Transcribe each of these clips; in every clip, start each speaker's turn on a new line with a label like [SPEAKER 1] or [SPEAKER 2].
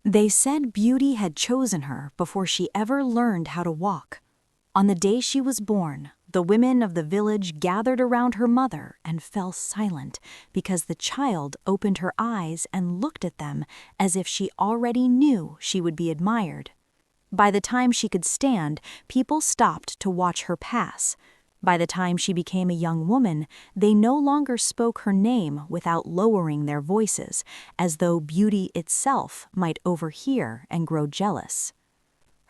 [SPEAKER 1] They said beauty had chosen her before she ever learned how to walk. On the day she was born, the women of the village gathered around her mother and fell silent because the child opened her eyes and looked at them as if she already knew she would be admired. By the time she could stand, people stopped to watch her pass. By the time she became a young woman, they no longer spoke her name without lowering their voices, as though beauty itself might overhear and grow jealous.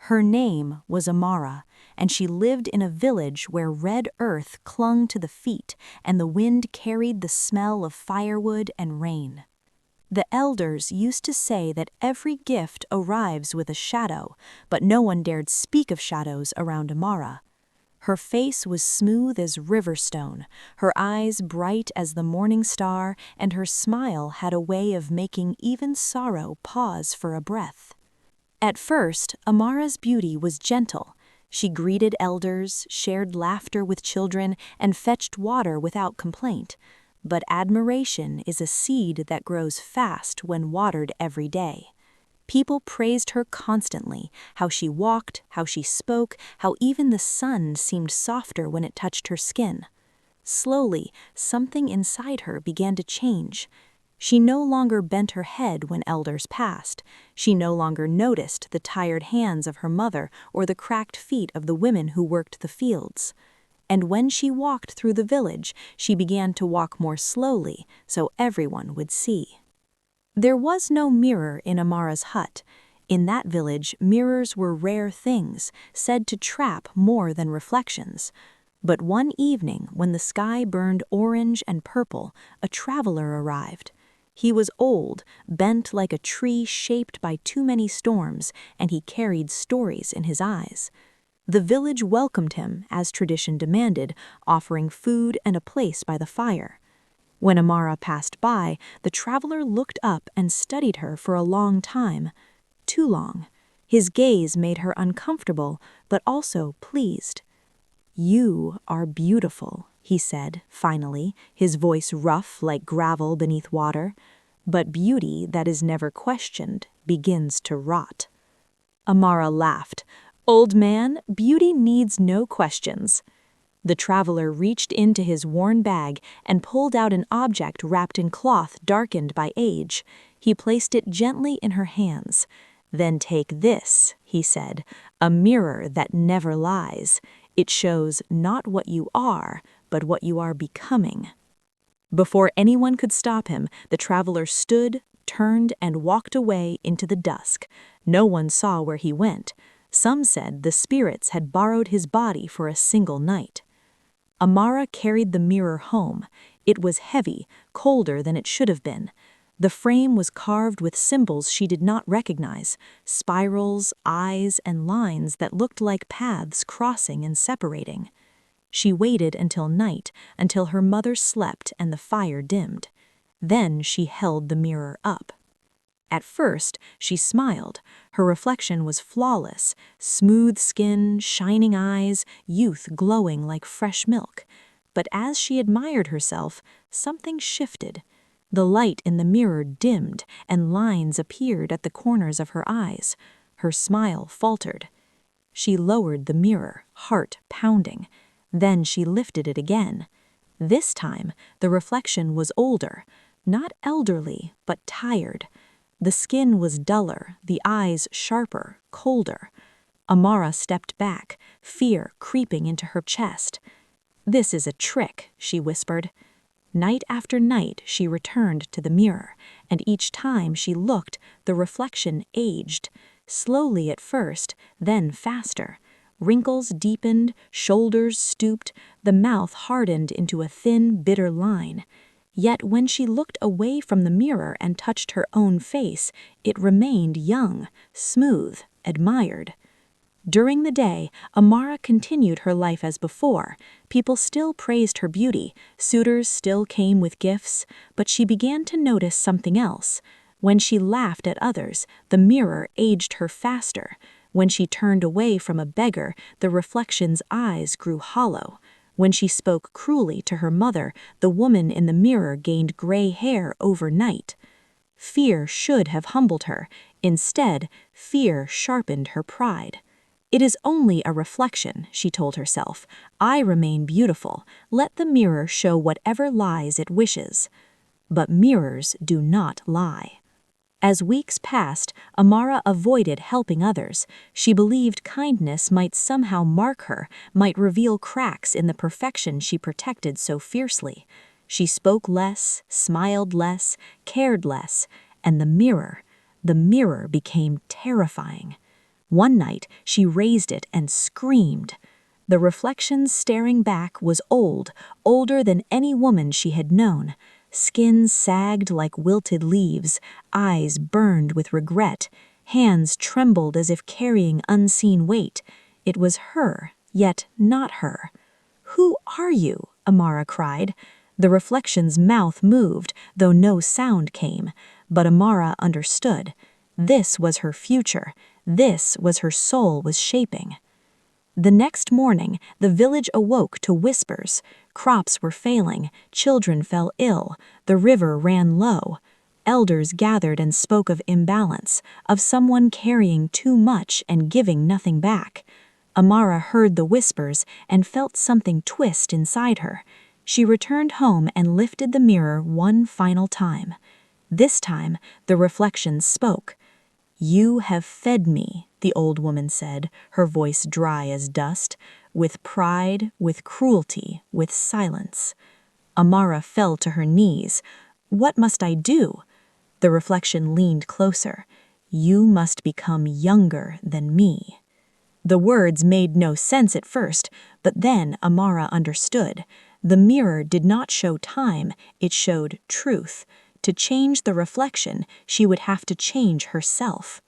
[SPEAKER 1] Her name was Amara, and she lived in a village where red earth clung to the feet and the wind carried the smell of firewood and rain. The elders used to say that every gift arrives with a shadow, but no one dared speak of shadows around Amara. Her face was smooth as river stone, her eyes bright as the morning star, and her smile had a way of making even sorrow pause for a breath. At first, Amara's beauty was gentle. She greeted elders, shared laughter with children, and fetched water without complaint. But admiration is a seed that grows fast when watered every day. People praised her constantly, how she walked, how she spoke, how even the sun seemed softer when it touched her skin. Slowly, something inside her began to change. She no longer bent her head when elders passed. She no longer noticed the tired hands of her mother or the cracked feet of the women who worked the fields. And when she walked through the village, she began to walk more slowly so everyone would see. There was no mirror in Amara's hut. In that village, mirrors were rare things, said to trap more than reflections. But one evening, when the sky burned orange and purple, a traveler arrived. He was old, bent like a tree shaped by too many storms, and he carried stories in his eyes. The village welcomed him, as tradition demanded, offering food and a place by the fire. When Amara passed by, the traveler looked up and studied her for a long time. Too long. His gaze made her uncomfortable, but also pleased. "You are beautiful," he said, finally, his voice rough like gravel beneath water. "But beauty that is never questioned begins to rot." Amara laughed. "Old man, beauty needs no questions." The traveler reached into his worn bag and pulled out an object wrapped in cloth darkened by age. He placed it gently in her hands. "Then take this," he said, "a mirror that never lies. It shows not what you are, but what you are becoming." Before anyone could stop him, the traveler stood, turned, and walked away into the dusk. No one saw where he went. Some said the spirits had borrowed his body for a single night. Amara carried the mirror home. It was heavy, colder than it should have been. The frame was carved with symbols she did not recognize, spirals, eyes, and lines that looked like paths crossing and separating. She waited until night, until her mother slept and the fire dimmed. Then she held the mirror up. At first, she smiled. Her reflection was flawless, smooth skin, shining eyes, youth glowing like fresh milk. But as she admired herself, something shifted. The light in the mirror dimmed, and lines appeared at the corners of her eyes. Her smile faltered. She lowered the mirror, heart pounding. Then she lifted it again. This time, the reflection was older, not elderly, but tired. The skin was duller, the eyes sharper, colder. Amara stepped back, fear creeping into her chest. "This is a trick," she whispered. Night after night she returned to the mirror, and each time she looked, the reflection aged, slowly at first, then faster. Wrinkles deepened, shoulders stooped, the mouth hardened into a thin, bitter line. Yet when she looked away from the mirror and touched her own face, it remained young, smooth, admired. During the day, Amara continued her life as before. People still praised her beauty, suitors still came with gifts, but she began to notice something else. When she laughed at others, the mirror aged her faster. When she turned away from a beggar, the reflection's eyes grew hollow. When she spoke cruelly to her mother, the woman in the mirror gained gray hair overnight. Fear should have humbled her. Instead, fear sharpened her pride. "It is only a reflection," she told herself. "I remain beautiful. Let the mirror show whatever lies it wishes." But mirrors do not lie. As weeks passed, Amara avoided helping others. She believed kindness might somehow mark her, might reveal cracks in the perfection she protected so fiercely. She spoke less, smiled less, cared less, and the mirror became terrifying. One night, she raised it and screamed. The reflection staring back was old, older than any woman she had known. Skin sagged like wilted leaves, eyes burned with regret, hands trembled as if carrying unseen weight. It was her, yet not her. "Who are you?" Amara cried. The reflection's mouth moved, though no sound came, but Amara understood. This was her future. This was her soul was shaping. The next morning, the village awoke to whispers. Crops were failing, children fell ill, the river ran low. Elders gathered and spoke of imbalance, of someone carrying too much and giving nothing back. Amara heard the whispers and felt something twist inside her. She returned home and lifted the mirror one final time. This time, the reflection spoke. "You have fed me," the old woman said, her voice dry as dust, "with pride, with cruelty, with silence." Amara fell to her knees. "What must I do?" The reflection leaned closer. "You must become younger than me." The words made no sense at first, but then Amara understood. The mirror did not show time, it showed truth. To change the reflection, she would have to change herself.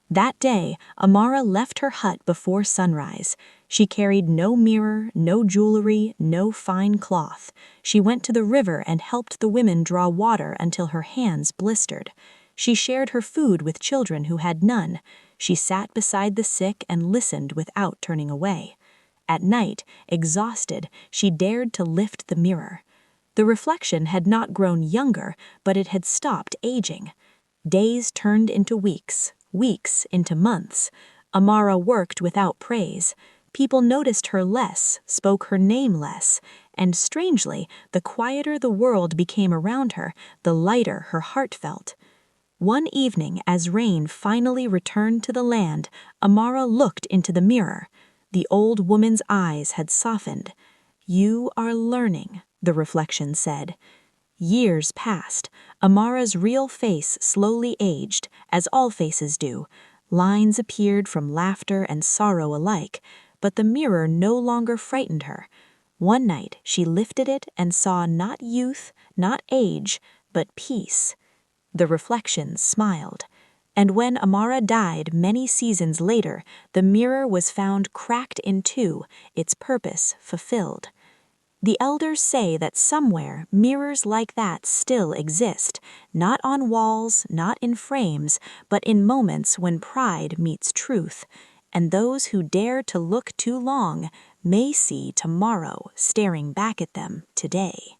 [SPEAKER 1] That day, Amara left her hut before sunrise. She carried no mirror, no jewelry, no fine cloth. She went to the river and helped the women draw water until her hands blistered. She shared her food with children who had none. She sat beside the sick and listened without turning away. At night, exhausted, she dared to lift the mirror. The reflection had not grown younger, but it had stopped aging. Days turned into weeks, weeks into months. Amara worked without praise. People noticed her less, spoke her name less, and strangely, the quieter the world became around her, the lighter her heart felt. One evening, as rain finally returned to the land, Amara looked into the mirror. The old woman's eyes had softened. "You are learning," the reflection said. Years passed. Amara's real face slowly aged, as all faces do. Lines appeared from laughter and sorrow alike, but the mirror no longer frightened her. One night she lifted it and saw not youth, not age, but peace. The reflection smiled. And when Amara died many seasons later, the mirror was found cracked in two, its purpose fulfilled. The elders say that somewhere mirrors like that still exist, not on walls, not in frames, but in moments when pride meets truth, and those who dare to look too long may see tomorrow staring back at them today.